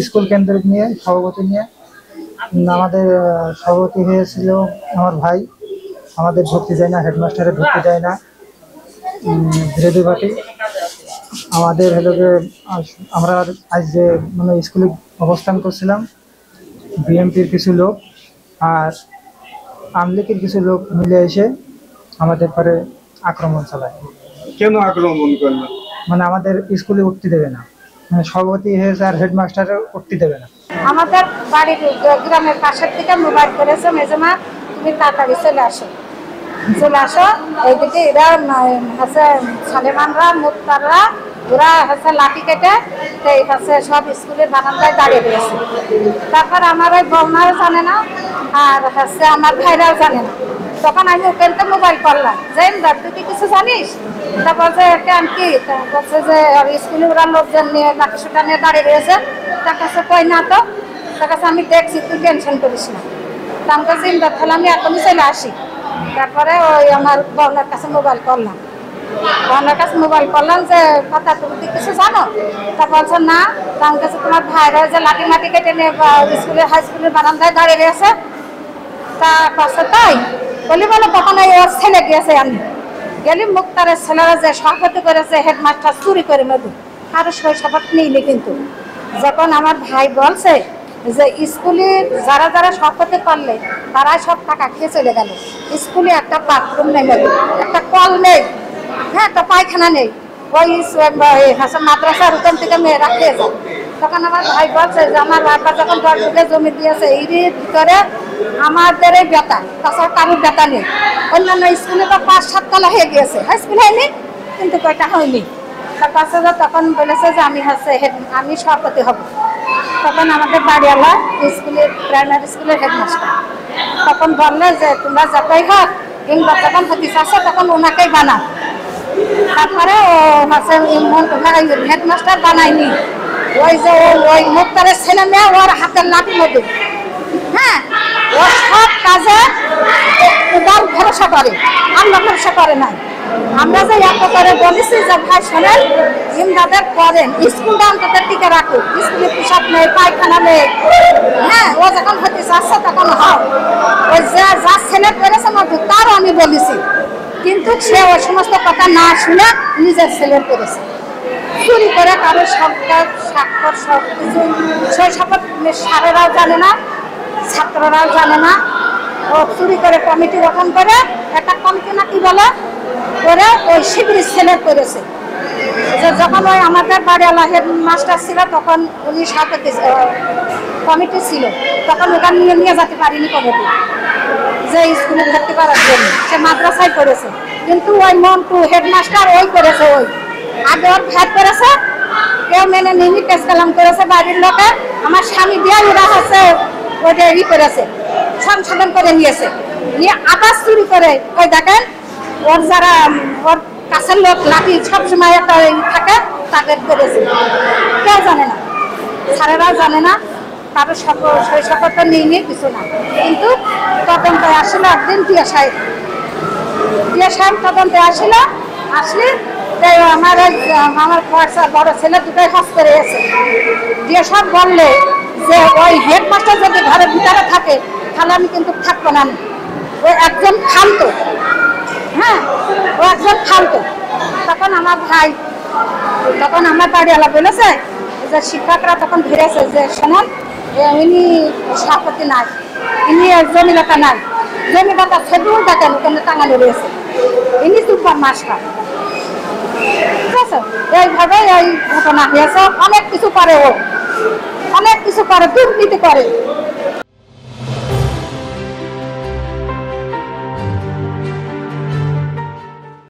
School কেন্দ্রিক নিয়ে সভাপতি নিয়ে আমাদের সভাপতি হয়েছিল আমার ভাই। আমাদের ভর্তি যায় না, হেডমাস্টারের ভর্তি যায় না বিরোধী পার্টি। আমাদের হলো যে আমরা আজ যে মানে স্কুলে অবস্থান করছিলাম, বিএনপির কিছু লোক আর আমলিকের কিছু লোক মিলে এসে আমাদের পরে আক্রমণ চালায়। কেন আক্রমণ করলো? মানে আমাদের স্কুলে উঠতে দেবে না, মানে সভাপতি হয়েছে আর হেডমাস্টারের উঠতে দেবে না। আমাদের বাড়ির গ্রামের পাশের থেকে মোবাইল করেছে, মেজমা তুমি তাড়াতাড়ি চলে আসো এইদিকে। এরা হচ্ছে সালেমানরা মুক্তাররা ওরা হচ্ছে লাঠি কেটে এই হচ্ছে সব স্কুলের বারান্দায় দাঁড়িয়ে রয়েছে। তারপর আমার ওই বৌমাও জানে না আর হচ্ছে আমার ভাইরাও জানে না। তখন আমি ওখান থেকে মোবাইল করলাম যে তুই কি কিছু জানিস? তা বলছে কেন কি? বলছে যে স্কুলে ওরা লোকজন নিয়ে লাঠি সুটা নিয়ে দাঁড়িয়ে রয়েছে। তার কাছে কই না তো, তার কাছে আমি দেখছি, তুই টেনশন করিস না। তা আমি কাছে তাহলে আমি এখনই চলে আসি। তারপরে ওই আমার বউনার কাছে মোবাইল করলাম, যে কথা তুমি কি কিছু জানো? তা বলছে না। তা আমার কাছে তোমার ভাইরা যে লাঠি মাটি কেটে নিয়ে স্কুলের হাই স্কুলের বারান্দায় দাঁড়িয়ে রয়েছে। তা কাছে তাই বলি বলো তখন ওর ছেলে গিয়েছে। আমি গেলি মুক্তারের ছেলেরা যে সভাপতি করেছে হেডমাস্টার চুরি করে নেবে, কারো শৈশবত নিইনি। কিন্তু যখন আমার ভাই বলছে যে স্কুলে যারা যারা সভাপতি করলে তারাই সব টাকা খেয়ে চলে গেল, স্কুলে একটা বাথরুম নেই, একটা কল নেই, হ্যাঁ একটা পায়খানা নেই, ওই মাদ্রাসার ওখান থেকে মেয়েরা খেয়ে যায়। তখন আমার ভাই বলছে যে আমার বাবা যখন 10 বিঘা জমি দিয়েছে এর ভিতরে আমাদের এই বেতা, তাছাড়া কারোর বেতা নেই। অন্যান্য স্কুলে তো 5-7 তলা হয়ে গিয়েছে, হাই স্কুল হয়নি কিন্তু কয়টা হয়নি। তার পাশে তখন বলেছে যে আমি সভাপতি হব। তখন আমাদের বাড়িওয়ালা স্কুলের প্রাইমারি স্কুলের হেডমাস্টার তখন বললে যে তোমরা যতই হোক কিংবা যখন হতে চাচ্ছে তখন ওনাকেই বানাও। তারপরে ও হেডমাস্টার বানায়নি, ওই যে ওই মুক্তারের ছেলে মেয়ে ওর হাতের লাঠি মধ্যে, হ্যাঁ ও সব কাজে ভরসা করে, আমরা ভরসা করে নাই। আমরা যে এত করে বলেছি যে ভাই শোনেন ইমদাদের করেন, স্কুলটা অন্তত টিকে রাখুক, স্কুলে পোশাক নেই, পায়খানা নেই, হ্যাঁ ও যখন হতে চাচ্ছে তখন হোক। ওই যা ছেলে করেছে মধ্যে তারও আমি বলেছি, কিন্তু সে ওই সমস্ত কথা না শুনে নিজের ছেলের করেছে। চুরি করে কারো স্বাক্ষর সব কিছু শৈশবত সারেরাও জানে না, ছাত্ররাও জানে না। ও চুরি করে কমিটি গঠন করে, একটা কমিটি না কি বলে করে ওই শিবিরের ছেলে করেছে। যে যখন ওই আমাদের বাড়িওয়ালা হেডমাস্টার ছিল তখন উনি সাথে কমিটি ছিল, তখন ওখানে নিয়ে যেতে পারিনি কমিটি যে স্কুলে ভর্তি করার জন্য, সে মাদ্রাসায় করেছে। কিন্তু ওই মন্টু হেডমাস্টার ওই করেছে, ওই আগে ওর ভ্যাট করেছে, কেউ মেনে নিনি, কেস কালাম করেছে বাড়ির লোকে। আমার স্বামী দিয়ে ওরা হচ্ছে ওইটা করেছে, সংশোধন করে নিয়েছে, নিয়ে আবার চুরি করে ওই দেখেন ওর যারা ওর কাছের লোক লাঠি সবসময় একটা থাকে তাদের করেছে। কেউ জানে না, স্যারেরাও জানে না, কারো শৈশবটা নিয়ে কিছু না। কিন্তু তদন্তে আসলে একদিন টিয়া সাহেব তদন্তে আসলে আমার বড় ছেলে দুটোই হজ করে এসে টিয়া সাহেব বললে যে ওই হেডমাস্টার যদি ঘরের ভিতরে থাকে তাহলে আমি কিন্তু থাকবো না, ওই একজন ফালতু, হ্যাঁ ও একজন ফালতু। তখন আমার ভাই তখন আমার বাড়িওয়ালা বলেছে যে শিক্ষকরা তখন ধরেছে যে শোনেন ইনি সভাপতি নাই, ইনি জমিদাতা নাই, জমিদাতা সেগুলো দেখেন ওখানে টাঙানো রয়েছে, ইনি সুপার মাস্টার। ঠিক আছে, এইভাবে এই ঘটনা হয়েছে। অনেক কিছু করে, ও অনেক কিছু করে, দুর্নীতি করে।